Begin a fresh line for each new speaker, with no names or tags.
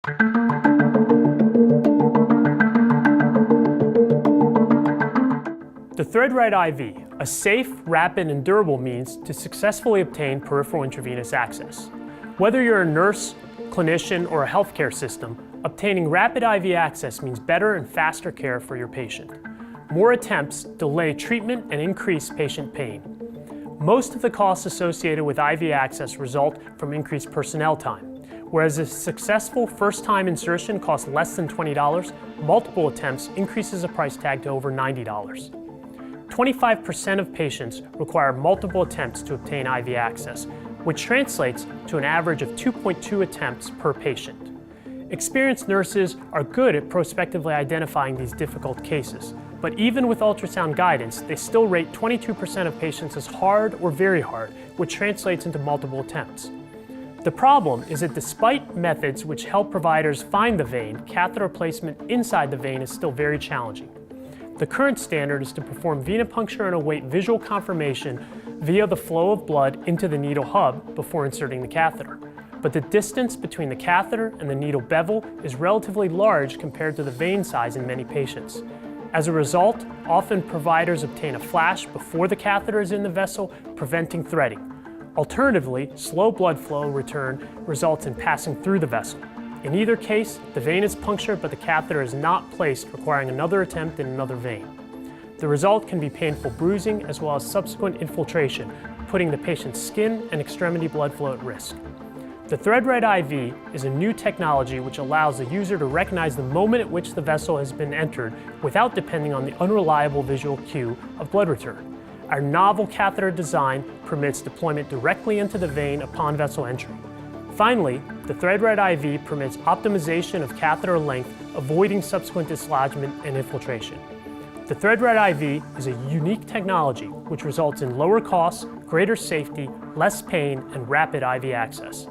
The Threadrite IV, a safe, rapid, and durable means to successfully obtain peripheral intravenous access. Whether you're a nurse, clinician, or a healthcare system, obtaining rapid IV access means better and faster care for your patient. More attempts delay treatment and increase patient pain. Most of the costs associated with IV access result from increased personnel time. Whereas a successful first-time insertion costs less than $20, multiple attempts increases the price tag to over $90. 25% of patients require multiple attempts to obtain IV access, which translates to an average of 2.2 attempts per patient. Experienced nurses are good at prospectively identifying these difficult cases, but even with ultrasound guidance, they still rate 22% of patients as hard or very hard, which translates into multiple attempts. The problem is that despite methods which help providers find the vein, catheter placement inside the vein is still very challenging. The current standard is to perform venipuncture and await visual confirmation via the flow of blood into the needle hub before inserting the catheter. But the distance between the catheter and the needle bevel is relatively large compared to the vein size in many patients. As a result, often providers obtain a flash before the catheter is in the vessel, preventing threading. Alternatively, slow blood flow return results in passing through the vessel. In either case, the vein is punctured but the catheter is not placed, requiring another attempt in another vein. The result can be painful bruising as well as subsequent infiltration, putting the patient's skin and extremity blood flow at risk. The Threadrite IV is a new technology which allows the user to recognize the moment at which the vessel has been entered without depending on the unreliable visual cue of blood return. Our novel catheter design permits deployment directly into the vein upon vessel entry. Finally, the Threadrite IV permits optimization of catheter length, avoiding subsequent dislodgement and infiltration. The Threadrite IV is a unique technology which results in lower costs, greater safety, less pain, and rapid IV access.